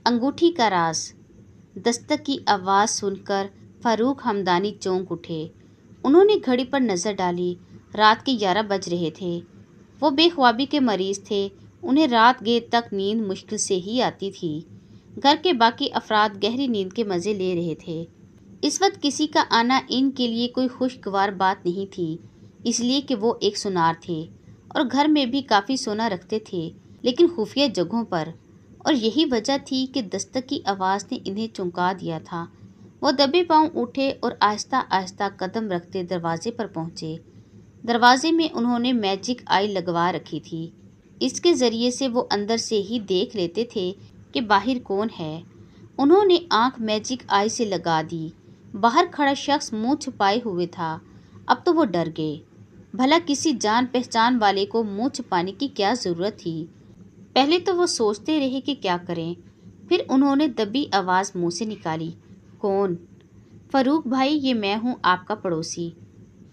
अंगूठी का राज। दस्तक की आवाज़ सुनकर फारूक हमदानी चौंक उठे। उन्होंने घड़ी पर नज़र डाली। रात के 11 बज रहे थे। वो बेख्वाबी के मरीज़ थे। उन्हें रात गेट तक नींद मुश्किल से ही आती थी। घर के बाकी अफराद गहरी नींद के मज़े ले रहे थे। इस वक्त किसी का आना इनके लिए कोई खुशगवार बात नहीं थी, इसलिए कि वो एक सुनार थे और घर में भी काफ़ी सोना रखते थे, लेकिन खुफिया जगहों पर। और यही वजह थी कि दस्तक की आवाज़ ने इन्हें चौंका दिया था। वो दबे पांव उठे और आहिस्ता आहिस्ता कदम रखते दरवाजे पर पहुंचे। दरवाजे में उन्होंने मैजिक आई लगवा रखी थी। इसके ज़रिए से वो अंदर से ही देख लेते थे कि बाहर कौन है। उन्होंने आंख मैजिक आई से लगा दी। बाहर खड़ा शख्स मुंह छुपाए हुए था। अब तो वो डर गए। भला किसी जान पहचान वाले को मुंह छुपाने की क्या ज़रूरत थी। पहले तो वो सोचते रहे कि क्या करें। फिर उन्होंने दबी आवाज़ मुंह से निकाली, कौन? फ़ारूक भाई, ये मैं हूँ, आपका पड़ोसी।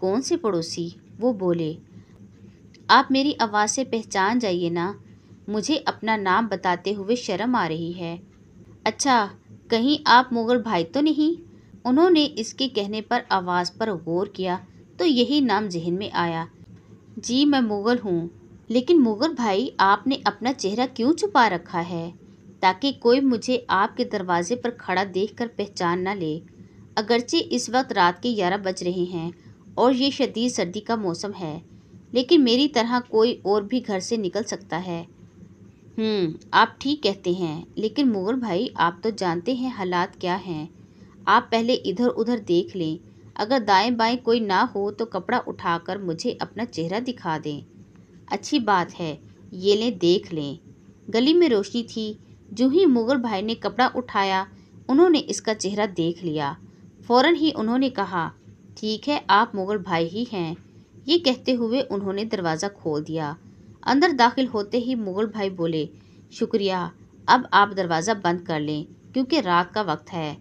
कौन से पड़ोसी? वो बोले। आप मेरी आवाज़ से पहचान जाइए ना। मुझे अपना नाम बताते हुए शर्म आ रही है। अच्छा, कहीं आप मुग़ल भाई तो नहीं? उन्होंने इसके कहने पर आवाज़ पर गौर किया तो यही नाम जहन में आया। जी, मैं मुग़ल हूँ। लेकिन मुग़ल भाई, आपने अपना चेहरा क्यों छुपा रखा है, ताकि कोई मुझे आपके दरवाजे पर खड़ा देखकर पहचान न ले। अगरचे इस वक्त रात के 11 बज रहे हैं और ये शदीद सर्दी का मौसम है, लेकिन मेरी तरह कोई और भी घर से निकल सकता है। आप ठीक कहते हैं, लेकिन मुग़ल भाई, आप तो जानते हैं हालात क्या हैं। आप पहले इधर उधर देख लें। अगर दाएं बाएं कोई ना हो तो कपड़ा उठाकर मुझे अपना चेहरा दिखा दें। अच्छी बात है, ये लें, देख लें। गली में रोशनी थी। जो ही मुग़ल भाई ने कपड़ा उठाया, उन्होंने इसका चेहरा देख लिया। फ़ौरन ही उन्होंने कहा, ठीक है, आप मुग़ल भाई ही हैं। ये कहते हुए उन्होंने दरवाज़ा खोल दिया। अंदर दाखिल होते ही मुग़ल भाई बोले, शुक्रिया, अब आप दरवाज़ा बंद कर लें क्योंकि रात का वक्त है।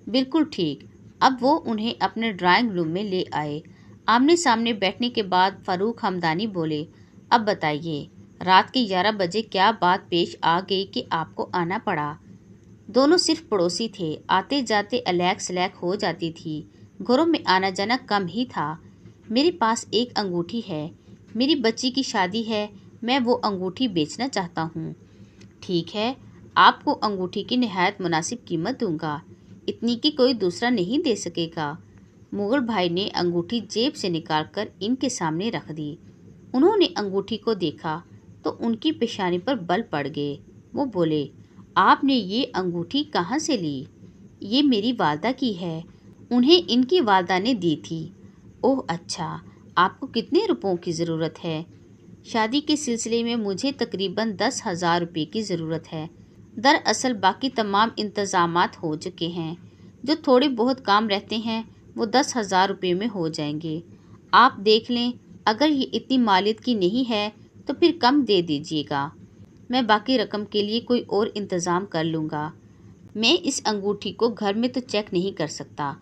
बिल्कुल ठीक। अब वो उन्हें अपने ड्राइंग रूम में ले आए। आमने सामने बैठने के बाद फ़ारूक हमदानी बोले, अब बताइए, रात के 11 बजे क्या बात पेश आ गई कि आपको आना पड़ा? दोनों सिर्फ पड़ोसी थे। आते जाते अलैक सलैक हो जाती थी। घरों में आना जाना कम ही था। मेरे पास एक अंगूठी है। मेरी बच्ची की शादी है। मैं वो अंगूठी बेचना चाहता हूँ। ठीक है, आपको अंगूठी की निहायत मुनासिब कीमत दूंगा। इतनी कि कोई दूसरा नहीं दे सकेगा। मुग़ल भाई ने अंगूठी जेब से निकालकर इनके सामने रख दी। उन्होंने अंगूठी को देखा तो उनकी पेशानी पर बल पड़ गए। वो बोले, आपने ये अंगूठी कहाँ से ली? ये मेरी वालदा की है। उन्हें इनकी वालदा ने दी थी। ओह अच्छा, आपको कितने रुपयों की ज़रूरत है? शादी के सिलसिले में मुझे तकरीबन 10,000 रुपये की ज़रूरत है। दरअसल बाकी तमाम इंतज़ामात हो चुके हैं। जो थोड़े बहुत काम रहते हैं वो 10,000 रुपये में हो जाएंगे। आप देख लें, अगर ये इतनी मालियत की नहीं है तो फिर कम दे दीजिएगा। मैं बाकी रकम के लिए कोई और इंतज़ाम कर लूँगा। मैं इस अंगूठी को घर में तो चेक नहीं कर सकता।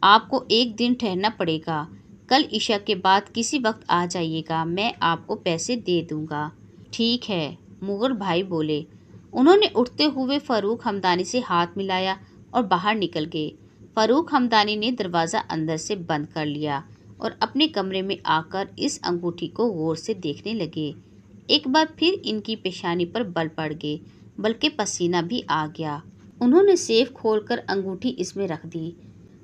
आपको एक दिन ठहरना पड़ेगा। कल इशा के बाद किसी वक्त आ जाइएगा, मैं आपको पैसे दे दूँगा। ठीक है, मुग़ल भाई बोले। उन्होंने उठते हुए फ़ारूक हमदानी से हाथ मिलाया और बाहर निकल गए। फ़ारूक हमदानी ने दरवाज़ा अंदर से बंद कर लिया और अपने कमरे में आकर इस अंगूठी को गौर से देखने लगे। एक बार फिर इनकी पेशानी पर बल पड़ गए, बल्कि पसीना भी आ गया। उन्होंने सेफ खोलकर अंगूठी इसमें रख दी।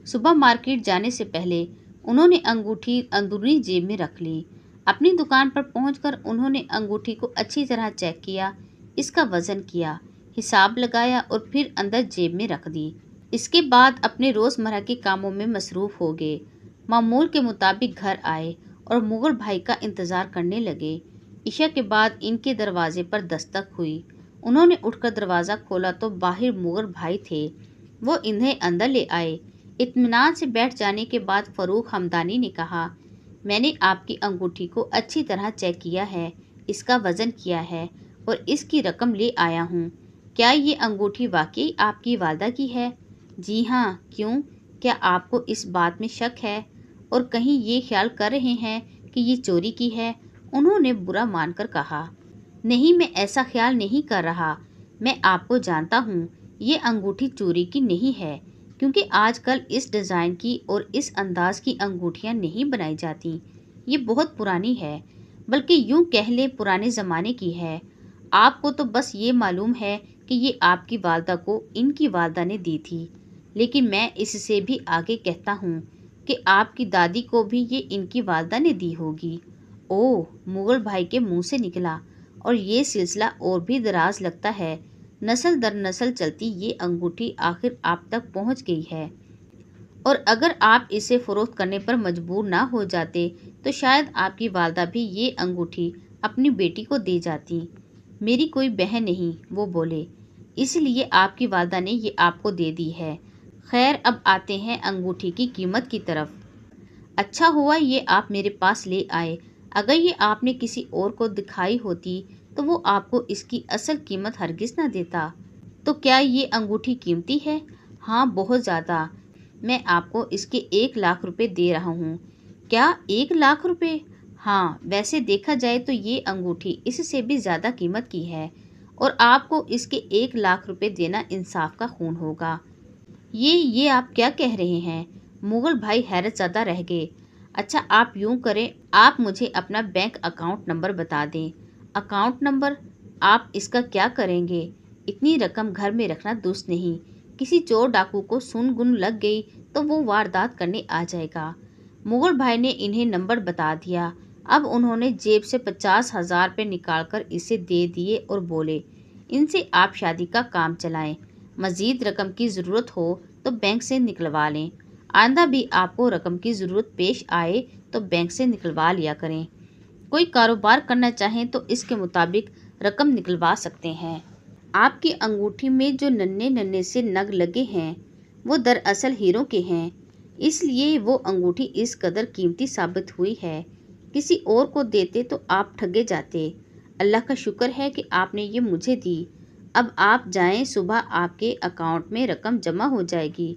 सुबह मार्केट जाने से पहले उन्होंने अंगूठी अंदरूनी जेब में रख ली। अपनी दुकान पर पहुंचकर उन्होंने अंगूठी को अच्छी तरह चेक किया, इसका वज़न किया, हिसाब लगाया और फिर अंदर जेब में रख दी। इसके बाद अपने रोज़मर्रा के कामों में मसरूफ़ हो गए। मामूल के मुताबिक घर आए और मुग़ल भाई का इंतज़ार करने लगे। इशा के बाद इनके दरवाजे पर दस्तक हुई। उन्होंने उठकर दरवाज़ा खोला तो बाहर मुग़ल भाई थे। वो इन्हें अंदर ले आए। इत्मीनान से बैठ जाने के बाद फ़ारूक हमदानी ने कहा, मैंने आपकी अंगूठी को अच्छी तरह चेक किया है, इसका वज़न किया है और इसकी रकम ले आया हूँ। क्या ये अंगूठी वाकई आपकी वालदा की है? जी हाँ। क्यों? क्या आपको इस बात में शक है और कहीं ये ख्याल कर रहे हैं कि ये चोरी की है? उन्होंने बुरा मानकर कहा, नहीं, मैं ऐसा ख्याल नहीं कर रहा। मैं आपको जानता हूँ, ये अंगूठी चोरी की नहीं है, क्योंकि आजकल इस डिज़ाइन की और इस अंदाज की अंगूठियाँ नहीं बनाई जाती। ये बहुत पुरानी है, बल्कि यूँ कह लें पुराने ज़माने की है। आपको तो बस ये मालूम है कि ये आपकी वालदा को इनकी वालदा ने दी थी, लेकिन मैं इससे भी आगे कहता हूँ कि आपकी दादी को भी ये इनकी वालदा ने दी होगी। ओह! मुगल भाई के मुंह से निकला, और ये सिलसिला और भी दराज लगता है। नस्ल दर नस्ल चलती ये अंगूठी आखिर आप तक पहुंच गई है, और अगर आप इसे फरोख्त करने पर मजबूर ना हो जाते तो शायद आपकी वालदा भी ये अंगूठी अपनी बेटी को दे जाती। मेरी कोई बहन नहीं, वो बोले, इसलिए आपकी वालदा ने ये आपको दे दी है। खैर, अब आते हैं अंगूठी की कीमत की तरफ। अच्छा हुआ ये आप मेरे पास ले आए। अगर ये आपने किसी और को दिखाई होती तो वो आपको इसकी असल कीमत हरगिज़ ना देता। तो क्या ये अंगूठी कीमती है? हाँ, बहुत ज़्यादा। मैं आपको इसके 1 लाख रुपए दे रहा हूँ। क्या 1 लाख रुपए? हाँ, वैसे देखा जाए तो ये अंगूठी इससे भी ज़्यादा कीमत की है, और आपको इसके 1 लाख रुपए देना इंसाफ का खून होगा। ये आप क्या कह रहे हैं? मुगल भाई हैरत ज़दा रह गए। अच्छा, आप यूँ करें, आप मुझे अपना बैंक अकाउंट नंबर बता दें। Account number? आप इसका क्या करेंगे? इतनी रकम घर में रखना दुरुस्त नहीं। किसी चोर डाकू को सुन गुन लग गई तो वो वारदात करने आ जाएगा। मुगल भाई ने इन्हें नंबर बता दिया। अब उन्होंने जेब से 50,000 रुपये निकालकर इसे दे दिए और बोले, इनसे आप शादी का काम चलाएं। मज़ीद रकम की ज़रूरत हो तो बैंक से निकलवा लें। आइंदा भी आपको रकम की ज़रूरत पेश आए तो बैंक से निकलवा लिया करें। कोई कारोबार करना चाहें तो इसके मुताबिक रकम निकलवा सकते हैं। आपकी अंगूठी में जो नन्हे नन्हे से नग लगे हैं वो दरअसल हीरों के हैं, इसलिए वो अंगूठी इस कदर कीमती साबित हुई है। किसी और को देते तो आप ठगे जाते। अल्लाह का शुक्र है कि आपने ये मुझे दी। अब आप जाएं, सुबह आपके अकाउंट में रकम जमा हो जाएगी।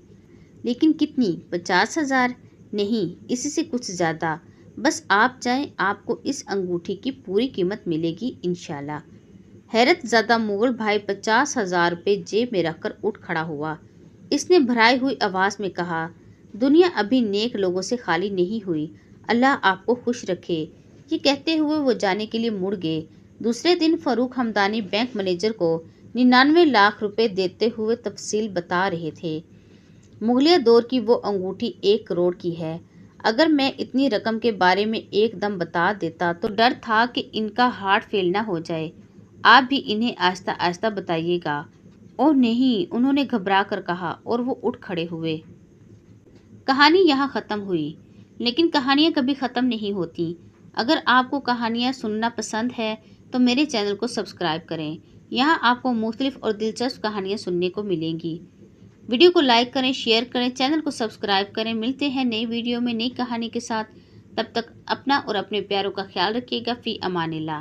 लेकिन कितनी? 50,000? नहीं, इससे कुछ ज़्यादा। बस आप जाएं, आपको इस अंगूठी की पूरी कीमत मिलेगी इंशाल्लाह। हैरत ज़दा मुगल भाई 50,000 रुपये जेब में रखकर उठ खड़ा हुआ। इसने भराई हुई आवाज़ में कहा, दुनिया अभी नेक लोगों से खाली नहीं हुई। अल्लाह आपको खुश रखे। ये कहते हुए वो जाने के लिए मुड़ गए। दूसरे दिन फरूख हमदानी बैंक मैनेजर को 99 लाख रुपए देते हुए तफसील बता रहे थे। मुगलिया दौर की वो अंगूठी 1 करोड़ की है। अगर मैं इतनी रकम के बारे में एकदम बता देता तो डर था कि इनका हार्ट फेल ना हो जाए। आप भी इन्हें आहिस्ता आहिस्ता बताइएगा। ओह नहीं, उन्होंने घबरा कर कहा, और वो उठ खड़े हुए। कहानी यहाँ ख़त्म हुई, लेकिन कहानियाँ कभी ख़त्म नहीं होती। अगर आपको कहानियाँ सुनना पसंद है तो मेरे चैनल को सब्सक्राइब करें। यहाँ आपको मुख्तलिफ और दिलचस्प कहानियाँ सुनने को मिलेंगी। वीडियो को लाइक करें, शेयर करें, चैनल को सब्सक्राइब करें। मिलते हैं नई वीडियो में नई कहानी के साथ। तब तक अपना और अपने प्यारों का ख्याल रखिएगा। फ़ी अमानिल्लाह।